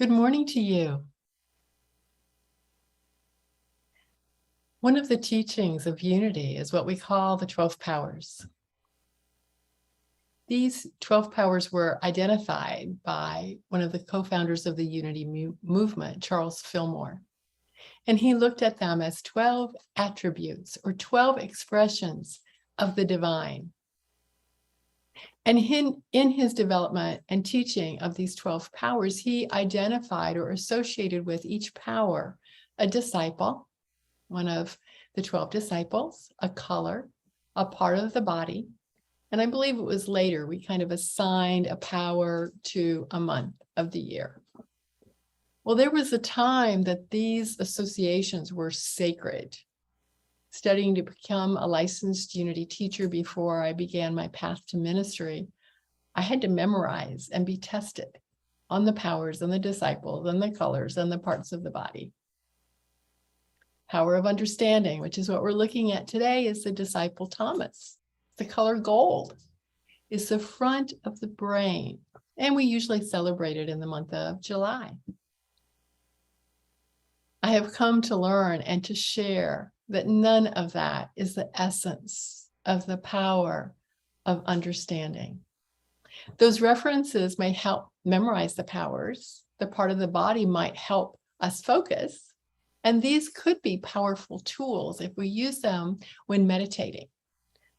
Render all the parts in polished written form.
Good morning to you. One of the teachings of unity is what we call the 12 powers. These 12 powers were identified by one of the co-founders of the unity movement, Charles Fillmore. And he looked at them as 12 attributes or 12 expressions of the divine. And in his development and teaching of these 12 powers, he identified or associated with each power a disciple, one of the 12 disciples, a color, a part of the body. And I believe it was later we kind of assigned a power to a month of the year. Well, there was a time that these associations were sacred. Studying to become a licensed unity teacher before I began my path to ministry, I had to memorize and be tested on the powers and the disciples and the colors and the parts of the body. Power of understanding, which is what we're looking at today, is the disciple Thomas. The color gold is the front of the brain, and we usually celebrate it in the month of July. I have come to learn and to share that none of that is the essence of the power of understanding. Those references may help memorize the powers. The part of the body might help us focus. And these could be powerful tools if we use them when meditating,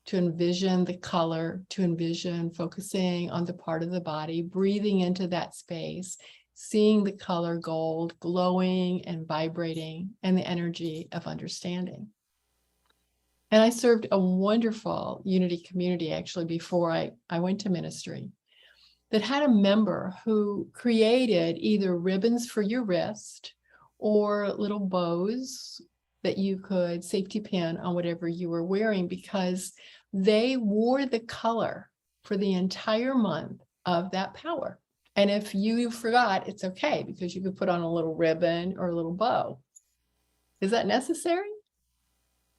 to envision the color, to envision focusing on the part of the body, breathing into that space, seeing the color gold glowing and vibrating, and the energy of understanding. And I served a wonderful unity community actually before I went to ministry that had a member who created either ribbons for your wrist or little bows that you could safety pin on whatever you were wearing, because they wore the color for the entire month of that power. And if you forgot, it's okay, because you could put on a little ribbon or a little bow. Is that necessary?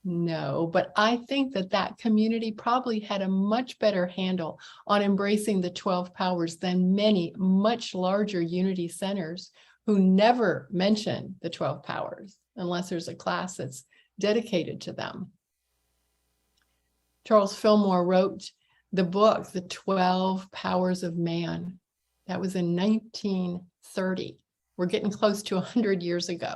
No, but I think that community probably had a much better handle on embracing the 12 powers than many much larger unity centers who never mention the 12 powers unless there's a class that's dedicated to them. Charles Fillmore wrote the book, The 12 Powers of Man. That was in 1930. We're getting close to 100 years ago.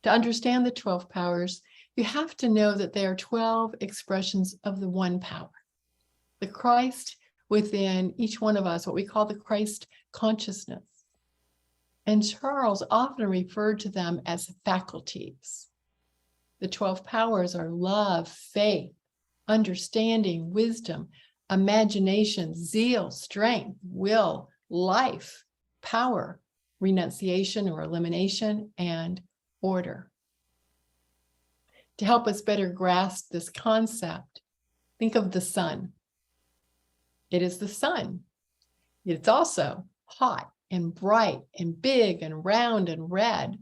To understand the 12 powers, you have to know that they are 12 expressions of the one power, the Christ within each one of us, what we call the Christ consciousness. And Charles often referred to them as faculties. The 12 powers are love, faith, understanding, wisdom, imagination, zeal, strength, will, life, power, renunciation or elimination, and order. To help us better grasp this concept, think of the sun. It is the sun. It's also hot and bright and big and round and red.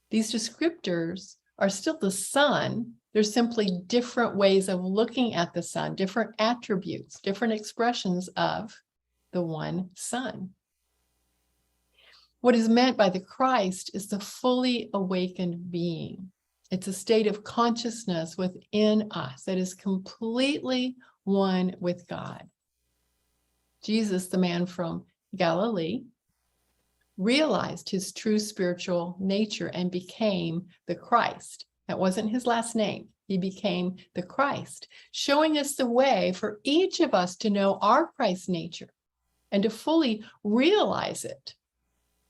These descriptors are still the sun. There's simply different ways of looking at the sun, different attributes, different expressions of the one sun. What is meant by the Christ is the fully awakened being. It's a state of consciousness within us that is completely one with God. Jesus, the man from Galilee, realized his true spiritual nature and became the Christ. That wasn't his last name. He became the Christ, showing us the way for each of us to know our Christ nature and to fully realize it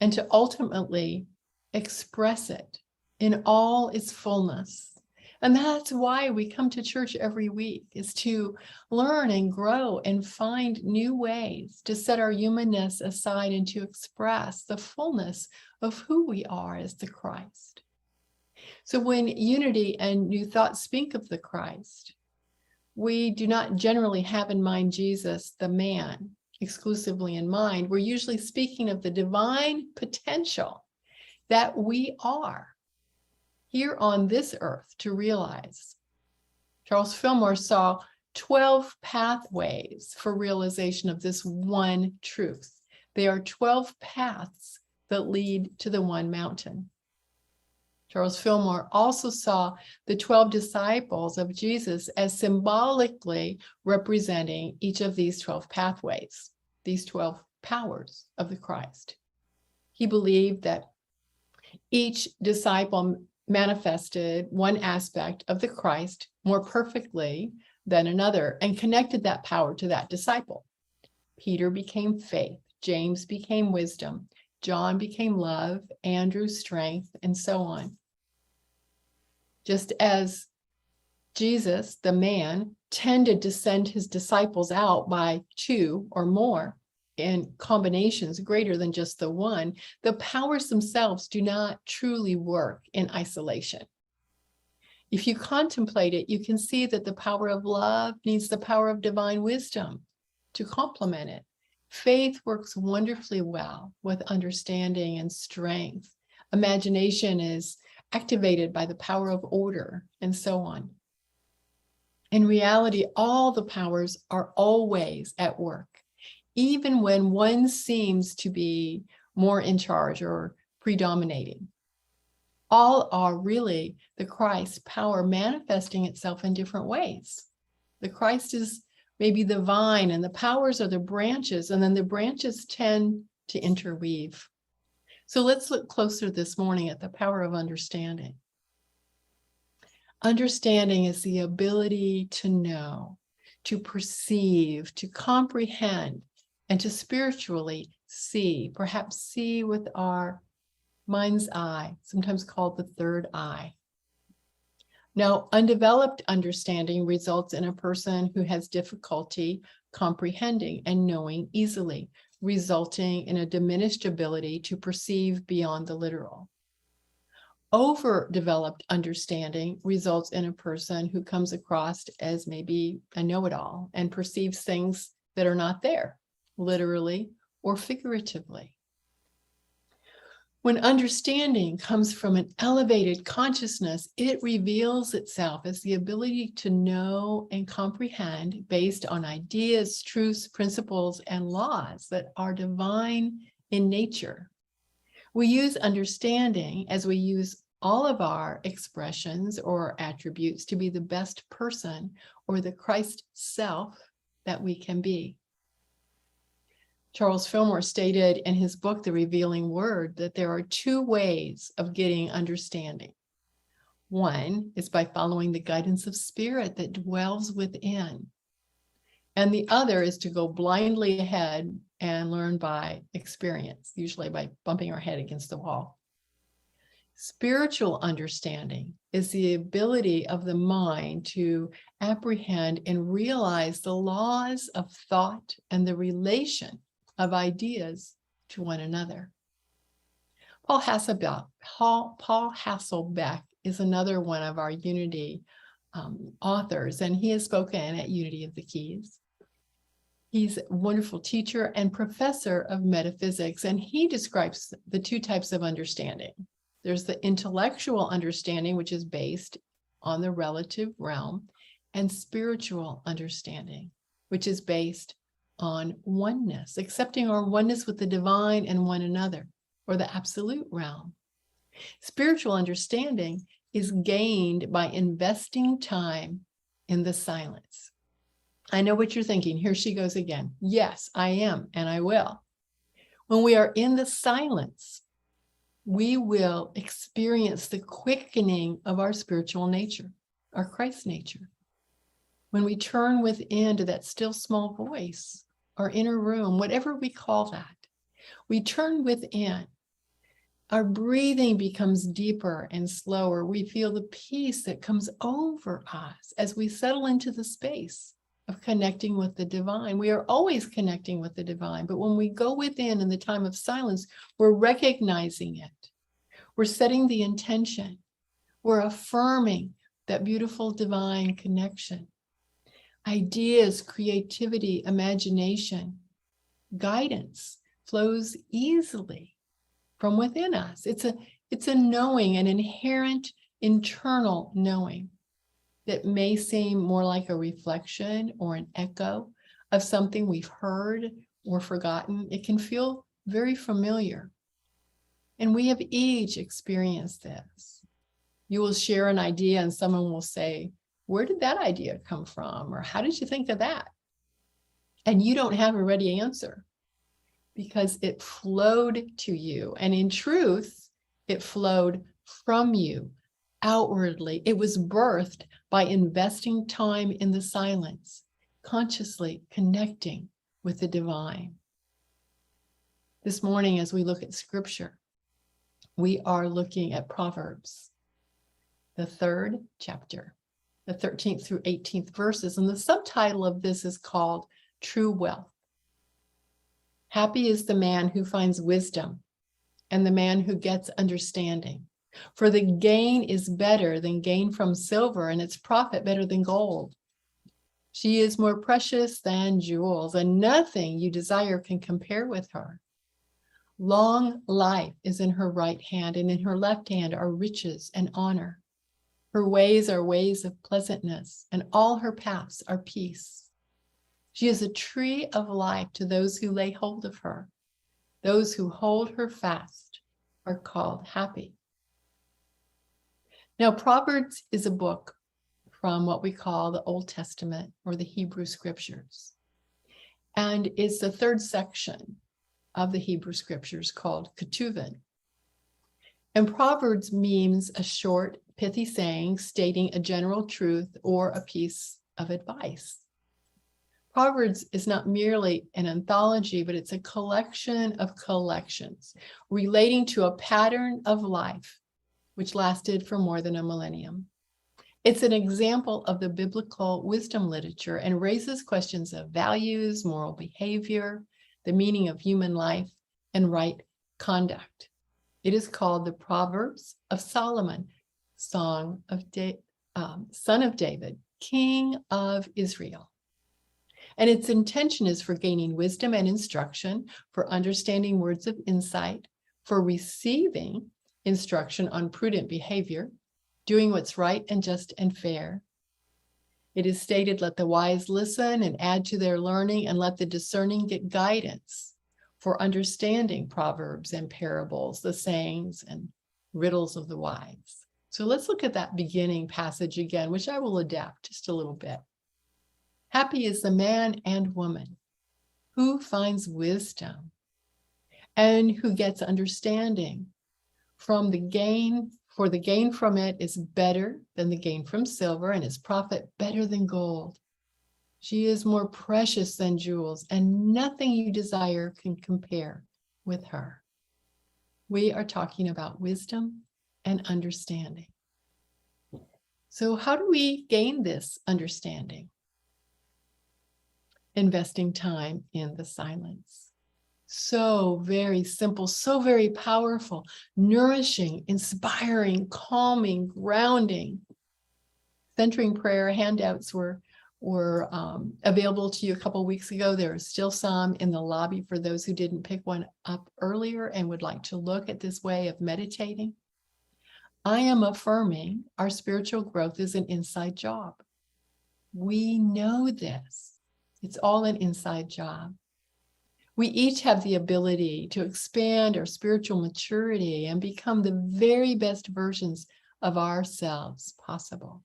and to ultimately express it in all its fullness. And that's why we come to church every week, is to learn and grow and find new ways to set our humanness aside and to express the fullness of who we are as the Christ. So when unity and new thoughts speak of the Christ, we do not generally have in mind Jesus, the man, exclusively in mind. We're usually speaking of the divine potential that we are here on this earth to realize. Charles Fillmore saw 12 pathways for realization of this one truth. They are 12 paths that lead to the one mountain. Charles Fillmore also saw the 12 disciples of Jesus as symbolically representing each of these 12 pathways, these 12 powers of the Christ. He believed that each disciple manifested one aspect of the Christ more perfectly than another and connected that power to that disciple. Peter became faith, James became wisdom, John became love, Andrew strength, and so on. Just as Jesus, the man, tended to send his disciples out by two or more in combinations greater than just the one, the powers themselves do not truly work in isolation. If you contemplate it, you can see that the power of love needs the power of divine wisdom to complement it. Faith works wonderfully well with understanding and strength. Imagination is activated by the power of order, and so on. In reality, all the powers are always at work, even when one seems to be more in charge or predominating. All are really the Christ power manifesting itself in different ways. The Christ is maybe the vine, and the powers are the branches, and then the branches tend to interweave. So let's look closer this morning at the power of understanding. Understanding is the ability to know, to perceive, to comprehend, and to spiritually see, perhaps see with our mind's eye, sometimes called the third eye. Now, undeveloped understanding results in a person who has difficulty comprehending and knowing easily, resulting in a diminished ability to perceive beyond the literal. Overdeveloped understanding results in a person who comes across as maybe a know-it-all and perceives things that are not there, literally or figuratively. When understanding comes from an elevated consciousness, it reveals itself as the ability to know and comprehend based on ideas, truths, principles, and laws that are divine in nature. We use understanding as we use all of our expressions or attributes to be the best person or the Christ self that we can be. Charles Fillmore stated in his book, The Revealing Word, that there are two ways of getting understanding. One is by following the guidance of spirit that dwells within. And the other is to go blindly ahead and learn by experience, usually by bumping our head against the wall. Spiritual understanding is the ability of the mind to apprehend and realize the laws of thought and the relation of ideas to one another. Paul Hasselbeck is another one of our Unity authors, and he has spoken at Unity of the Keys. He's a wonderful teacher and professor of metaphysics, and he describes the two types of understanding. There's the intellectual understanding, which is based on the relative realm, and spiritual understanding, which is based on oneness, accepting our oneness with the divine and one another, or the absolute realm. Spiritual understanding is gained by investing time in the silence. I know what you're thinking. Here she goes again. Yes, I am, and I will. When we are in the silence, we will experience the quickening of our spiritual nature, our Christ nature. When we turn within to that still small voice, our inner room, whatever we call that, we turn within. Our breathing becomes deeper and slower. We feel the peace that comes over us as we settle into the space of connecting with the divine. We are always connecting with the divine, but when we go within in the time of silence, we're recognizing it. We're setting the intention. We're affirming that beautiful divine connection. Ideas, creativity, imagination, guidance flows easily from within us. It's a knowing, an inherent internal knowing that may seem more like a reflection or an echo of something we've heard or forgotten. It can feel very familiar. And we have each experienced this. You will share an idea and someone will say, where did that idea come from? Or how did you think of that? And you don't have a ready answer because it flowed to you. And in truth, it flowed from you outwardly. It was birthed by investing time in the silence, consciously connecting with the divine. This morning, as we look at scripture, we are looking at Proverbs, the 3rd chapter, the 13th through 18th verses. And the subtitle of this is called True Wealth. Happy is the man who finds wisdom and the man who gets understanding. For the gain is better than gain from silver, and its profit better than gold. She is more precious than jewels, and nothing you desire can compare with her. Long life is in her right hand, and in her left hand are riches and honor. Her ways are ways of pleasantness, and all her paths are peace. She is a tree of life to those who lay hold of her. Those who hold her fast are called happy. Now, Proverbs is a book from what we call the Old Testament or the Hebrew Scriptures. And it's the 3rd section of the Hebrew Scriptures called Ketuvim. And Proverbs means a short, pithy saying stating a general truth or a piece of advice. Proverbs is not merely an anthology, but it's a collection of collections relating to a pattern of life which lasted for more than a millennium. It's an example of the biblical wisdom literature and raises questions of values, moral behavior, the meaning of human life, and right conduct. It is called the Proverbs of Solomon, son of David, king of Israel. And its intention is for gaining wisdom and instruction, for understanding words of insight, for receiving instruction on prudent behavior, doing what's right and just and fair. It is stated, let the wise listen and add to their learning, and let the discerning get guidance for understanding proverbs and parables, the sayings and riddles of the wise. So let's look at that beginning passage again, which I will adapt just a little bit. Happy is the man and woman who finds wisdom and who gets understanding. For the gain from it is better than the gain from silver, and its profit better than gold. She is more precious than jewels, and nothing you desire can compare with her. We are talking about wisdom and understanding. So how do we gain this understanding? Investing time in the silence. So very simple, so very powerful, nourishing, inspiring, calming, grounding. Centering prayer handouts were available to you a couple of weeks ago. There are still some in the lobby for those who didn't pick one up earlier and would like to look at this way of meditating. I am affirming our spiritual growth is an inside job. We know this. It's all an inside job. We each have the ability to expand our spiritual maturity and become the very best versions of ourselves possible.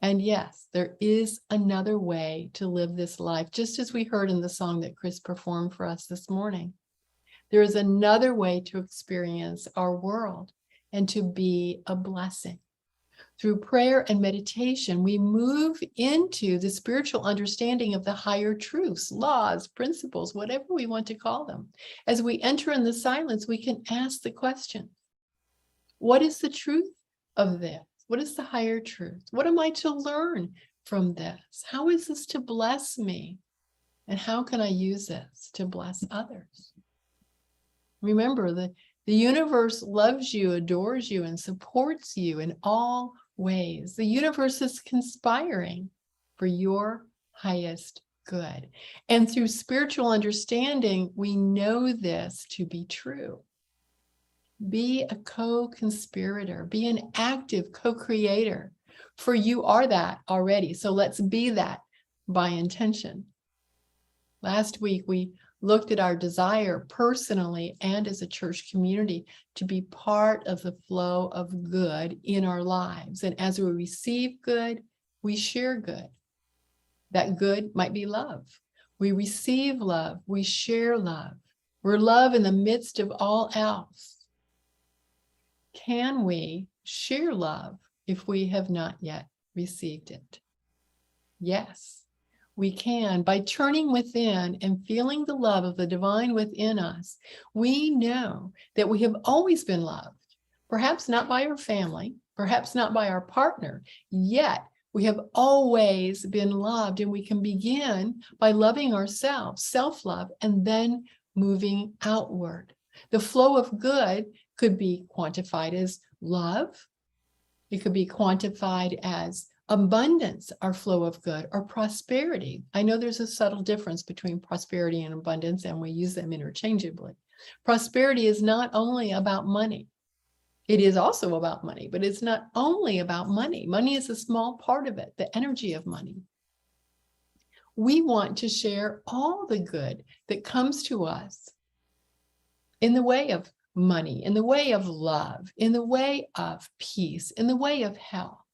And yes, there is another way to live this life, just as we heard in the song that Chris performed for us this morning. There is another way to experience our world and to be a blessing. Through prayer and meditation, we move into the spiritual understanding of the higher truths, laws, principles, whatever we want to call them. As we enter in the silence, we can ask the question, what is the truth of this? What is the higher truth? What am I to learn from this? How is this to bless me? And how can I use this to bless others? Remember, the universe loves you, adores you, and supports you in all ways. The universe is conspiring for your highest good. And through spiritual understanding, we know this to be true. Be a co-conspirator, be an active co-creator, for you are that already. So let's be that by intention. Last week, we looked at our desire personally and as a church community to be part of the flow of good in our lives. And as we receive good, we share good. That good might be love. We receive love, we share love. We're love in the midst of all else. Can we share love if we have not yet received it? Yes, we can. By turning within and feeling the love of the divine within us, we know that we have always been loved, perhaps not by our family, perhaps not by our partner, yet we have always been loved, and we can begin by loving ourselves, self-love, and then moving outward. The flow of good could be quantified as love. It could be quantified as abundance, our flow of good, or prosperity. I know there's a subtle difference between prosperity and abundance, and we use them interchangeably. Prosperity is not only about money. It is also about money, but it's not only about money. Money is a small part of it, the energy of money. We want to share all the good that comes to us in the way of money, in the way of love, in the way of peace, in the way of health,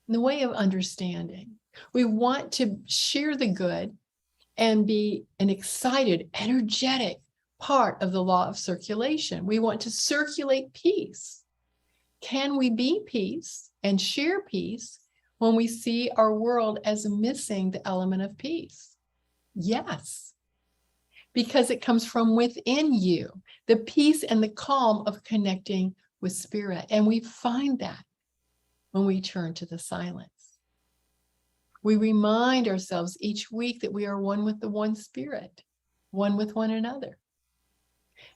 in the way of understanding. We want to share the good and be an excited, energetic part of the law of circulation. We want to circulate peace. Can we be peace and share peace when we see our world as missing the element of peace? Yes, because it comes from within you, the peace and the calm of connecting with spirit. And we find that when we turn to the silence. We remind ourselves each week that we are one with the one spirit, one with one another.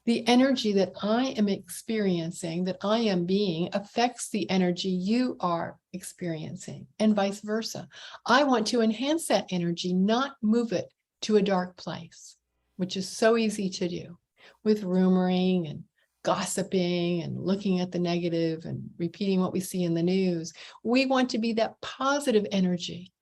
The energy that I am experiencing, that I am being, affects the energy you are experiencing, and vice versa. I want to enhance that energy, not move it to a dark place, which is so easy to do with rumoring and gossiping and looking at the negative and repeating what we see in the news. We want to be that positive energy.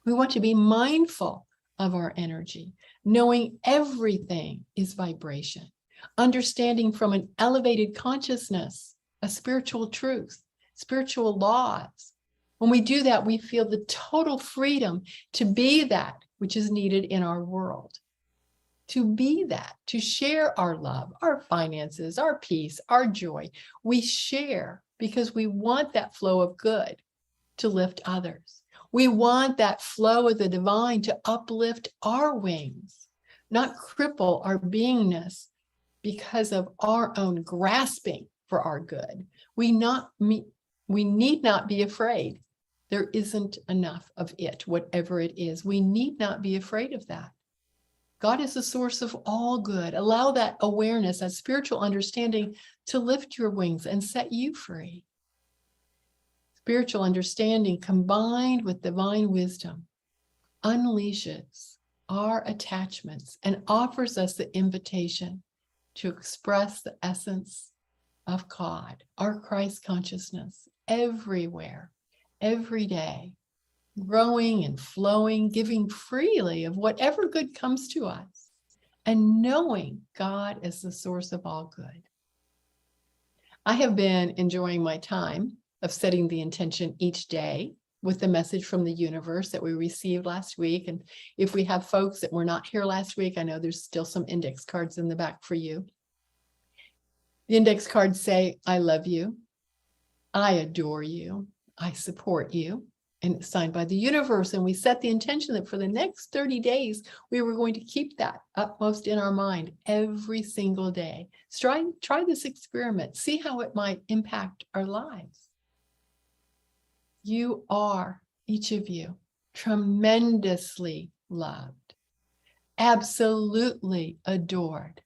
We want to be mindful of our energy, knowing everything is vibration, understanding from an elevated consciousness, a spiritual truth, spiritual laws. When we do that, we feel the total freedom to be that which is needed in our world. To be that, to share our love, our finances, our peace, our joy. We share because we want that flow of good to lift others. We want that flow of the divine to uplift our wings, not cripple our beingness because of our own grasping for our good. We need not be afraid. There isn't enough of it, whatever it is. We need not be afraid of that. God is the source of all good. Allow that awareness, that spiritual understanding to lift your wings and set you free. Spiritual understanding combined with divine wisdom unleashes our attachments and offers us the invitation to express the essence of God, our Christ consciousness, everywhere, every day, growing and flowing, giving freely of whatever good comes to us, and knowing God as the source of all good. I have been enjoying my time of setting the intention each day with the message from the universe that we received last week. And if we have folks that were not here last week, I know there's still some index cards in the back for you. The index cards say, I love you, I adore you, I support you. And it's signed by the universe. And we set the intention that for the next 30 days, we were going to keep that upmost in our mind every single day. Try this experiment. See how it might impact our lives. You are, each of you, tremendously loved, absolutely adored,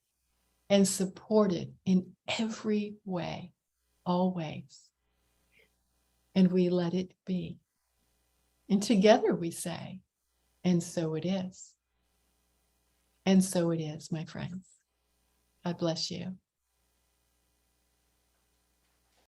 and supported in every way, always. And we let it be. And together we say, and so it is. And so it is, my friends. God bless you.